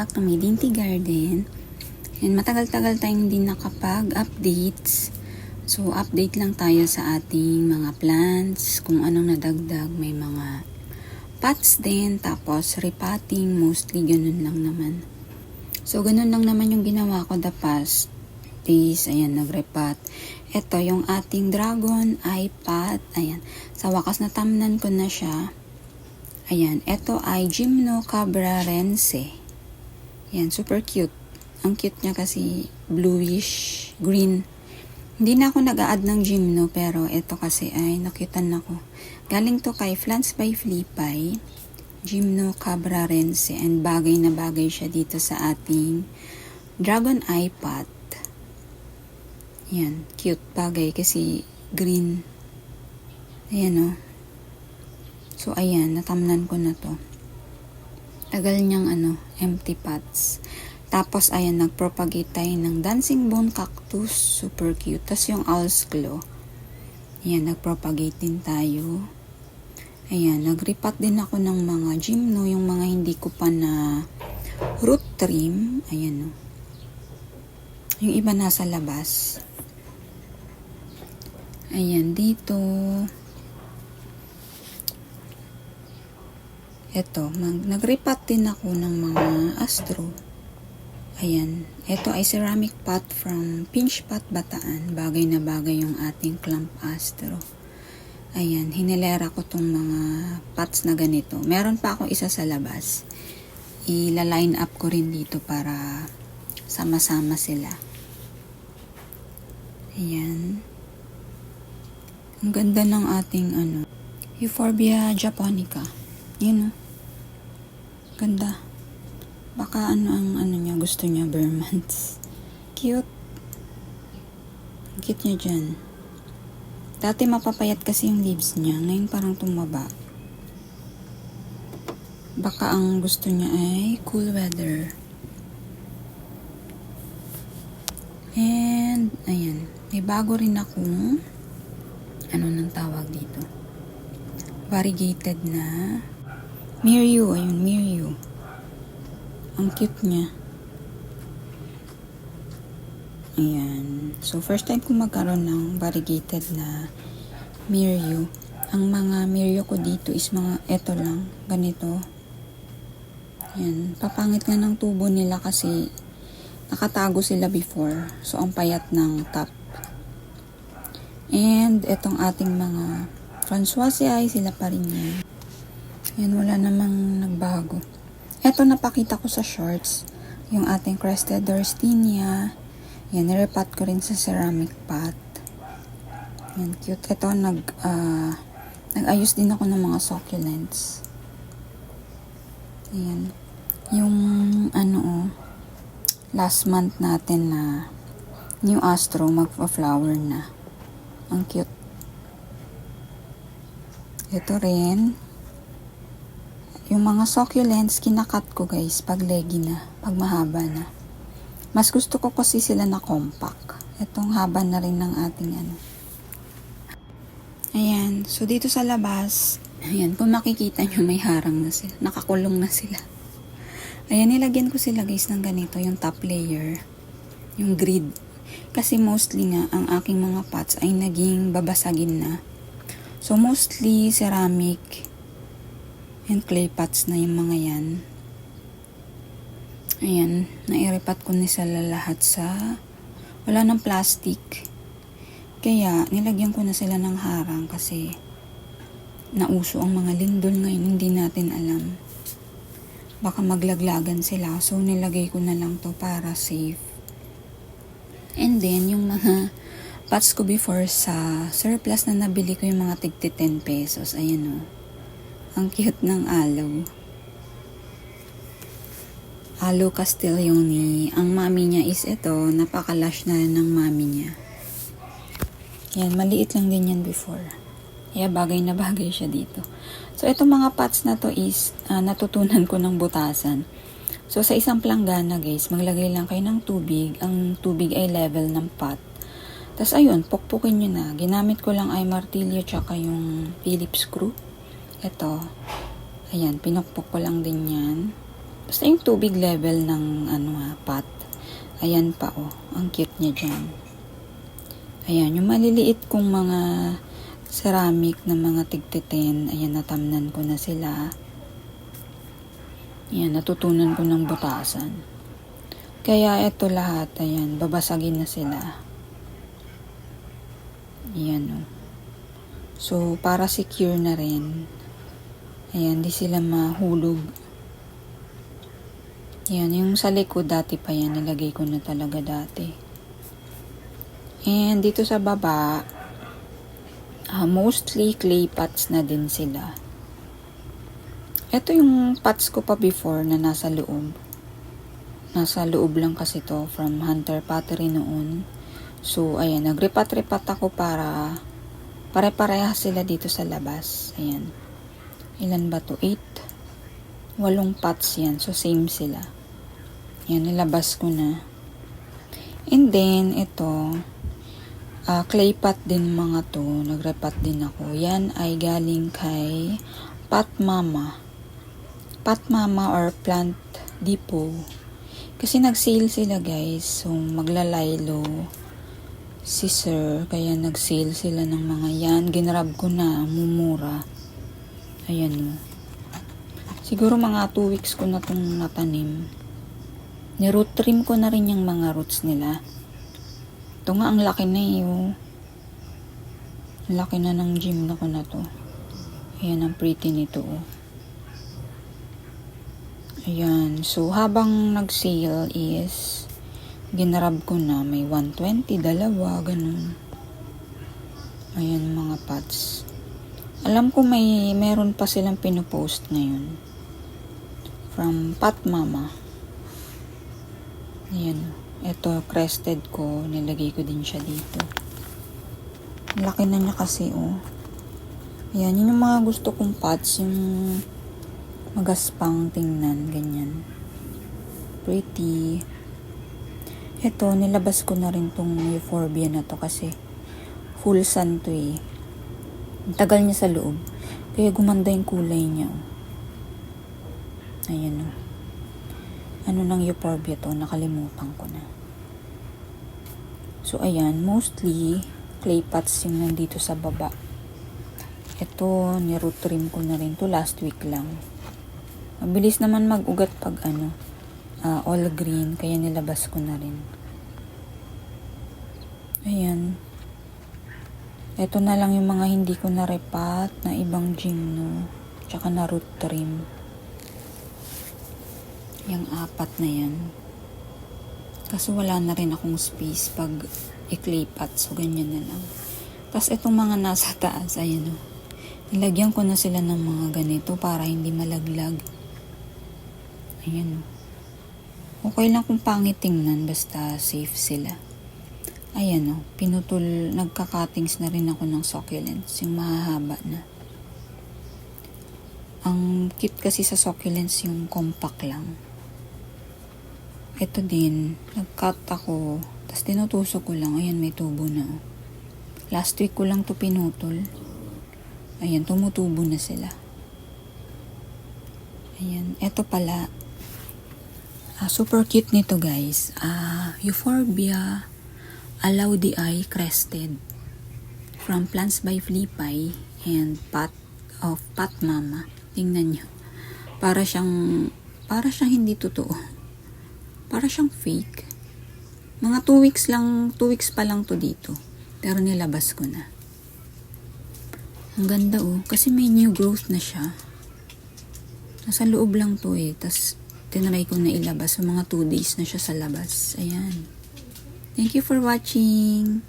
back to my Dainty Garden. And matagal-tagal tayong hindi nakapag-updates. So, update lang tayo sa ating mga plants, kung anong nadagdag, may mga pots din, tapos repotting, mostly ganun lang naman. So, ganun lang naman yung ginawa ko the past days. Ayan, nag-repot. Ito, yung ating dragon ay pot. Ayan, sa wakas natamnan ko na siya. Ayan, ito ay Gymnocabrarense. Ayan, super cute. Ang cute niya kasi bluish green. Hindi na ako nag-a-add ng Gymno, pero ito kasi ay nakitan ako. Galing to kay Plants by Flipay, Gymnocabrarense, and bagay na bagay siya dito sa ating dragon eye pot. Ayan, cute bagay kasi green. Ayan o. So, ayan, natamnan ko na to. Tagal niyang empty pots. Tapos, ayan, nagpropagate tayo ng dancing bone cactus. Super cute. Tapos, yung owl's claw. Ayan, nagpropagate din tayo. Ayan, nag-repot din ako ng mga Gymno, yung mga hindi ko pa na root trim. Ayan o. Yung iba nasa labas. Ayan, dito. Ito, nag-repot din ako ng mga astro. Ayan, ito ay ceramic pot from Pinch Pot Bataan. Bagay na bagay yung ating clump astro. Ayan, hinilera ko tong mga pots na ganito. Meron pa akong isa sa labas. Ila-line up ko rin dito para sama-sama sila. Ayan. Ang ganda ng ating Euphorbia japonica. Yun o. Ganda. Baka ang niya, gusto niya, Burmans. Cute. Cute niya dyan. Dati mapapayat kasi yung leaves niya. Ngayon parang tumaba. Baka ang gusto niya ay cool weather. And, ayan. May bago rin akong nang tawag dito. Variegated na Miryu. Ayun, Miryu. Ang cute niya. Ayan. So, first time ko magkaroon ng variegated na Miryu. Ang mga Miryu ko dito is mga eto lang. Ganito. Ayan. Papangit nga ng tubo nila kasi nakatago sila before. So, ang payat ng top. And, etong ating mga Françoisiae, sila pa rin yan. Ayan, wala namang nagbago. Eto, napakita ko sa shorts. Yung ating crested Dorstinia. Yan, nirepot ko rin sa ceramic pot. Yan, cute. Eto, nag-ayos din ako ng mga succulents. Ayan. Yung, last month natin na new astro, magpa-flower na. Ang cute. Ito rin. Yung mga succulents, kinakat ko guys, pag leggy na, pag mahaba na. Mas gusto ko kasi sila na compact. Itong haba na rin ng ating Ayan, so dito sa labas, ayan, kung makikita nyo may harang na sila, nakakulong na sila. Ayan, nilagyan ko sila guys ng ganito, yung top layer, yung grid. Kasi mostly nga, ang aking mga pots ay naging babasagin na. So mostly ceramic and clay pots na yung mga yan. Ayan, nairipat ko ni sila lahat sa wala ng plastic. Kaya, nilagyan ko na sila ng harang kasi nauso ang mga lindol ngayon, hindi natin alam. Baka maglaglagan sila. So, nilagay ko na lang to para safe. And then, yung mga pots ko before sa surplus na nabili ko yung mga tigti 10 pesos. Ayan o. Ang cute ng aloe. Aloe Castiglione. Ang mami niya is ito. Napakalash na rin ng mami niya. Yan, maliit lang din yan before. Kaya bagay na bagay siya dito. So, itong mga pots na to is natutunan ko ng butasan. So, sa isang planggana guys, maglagay lang kayo ng tubig. Ang tubig ay level ng pot. Tapos, ayun, pukpukin nyo na. Ginamit ko lang ay martilyo tsaka yung Phillips screw. Ito. Ayan, pinukpok ko lang din yan. Basta yung tubig level ng pot. Ayan pa oh. Ang cute niya dyan. Ayan, yung maliliit kong mga ceramic na mga tigtiten. Ayan, natamnan ko na sila. Ayan, natutunan ko ng butasan. Kaya ito lahat, ayan, babasagin na sila. Ayan oh. So, para secure na rin. Ayan, di sila mahulog. Ayan, yung sa likod dati pa yan, nilagay ko na talaga dati. And dito sa baba, mostly clay pots na din sila. Ito yung pots ko pa before na nasa loob. Nasa loob lang kasi to from Hunter Pottery noon. So, ayan, nagripat-ripat ako para pare-parehas sila dito sa labas. Ayan. Ilan ba to? 8 pots yan. So, same sila. Yan, nilabas ko na. And then, ito, clay pot din mga to. Nagrepat din ako. Yan ay galing kay Pot Mama. Pot Mama or Plant Depot. Kasi nag-sale sila guys. So, maglalaylo si sir. Kaya nag-sale sila ng mga yan. Ginrab ko na. Mumura. Ayan o. Siguro mga 2 weeks ko na itong natanim. Ni-root trim ko na rin yung mga roots nila. Ito nga, ang laki na eh. Oh. Ang laki na ng gym ko na to. Ayan, ang pretty nito. Oh. Ayan. So, habang nag-sale is ginarab ko na. May 120, dalawa, ganun. Ayan, mga pots. Alam ko meron pa silang pinupost ngayon. From Pot Mama. Ayan. Ito, crested ko. Nilagay ko din siya dito. Laki na niya kasi, oh. Ayan, yun yung mga gusto kong pots. Yung magaspang tingnan. Ganyan. Pretty. Ito, nilabas ko na rin tong euphorbia na to kasi full sun to eh. Ang tagal niya sa loob. Kaya gumanda yung kulay niya, oh. Ayan o. Ano nang euphorbia to? Nakalimutan ko na. So, ayan. Mostly, clay pots yung nandito sa baba. Ito, ni-root trim ko na rin to last week lang. Mabilis naman mag-ugat pag all green. Kaya nilabas ko na rin. Ayan. Ito na lang yung mga hindi ko na-repat na ibang gymno. Tsaka na root trim. Yung 4 na yan. Kasi wala na rin akong space pag i-clay pot. So, ganyan na lang. Tapos, itong mga nasa taas, ayan o. Nilagyan ko na sila ng mga ganito para hindi malaglag. Ayan o. Okay lang kung pangit tingnan. Basta safe sila. Ayan o. Pinutol. Nagka-cuttings na rin ako ng succulents. Yung mahahaba na. Ang cute kasi sa succulents yung compact lang. Ito din, nag-cut ako, tapos tinutusok ko lang. Ayan, may tubo na. Last week ko lang to pinutol. Ayan, tumutubo na sila. Ayan, eto pala. Super cute nito guys. Euphorbia Alaudii crested. From Plants by Flippy and Pot of Pot Mama. Tingnan nyo. Para siyang hindi totoo. Para siyang fake. Mga 2 weeks pa lang to dito. Pero nilabas ko na. Ang ganda oh. Kasi may new growth na siya. Nasa loob lang to eh. Tapos, tinry ko na ilabas. So, mga 2 days na siya sa labas. Ayan. Thank you for watching.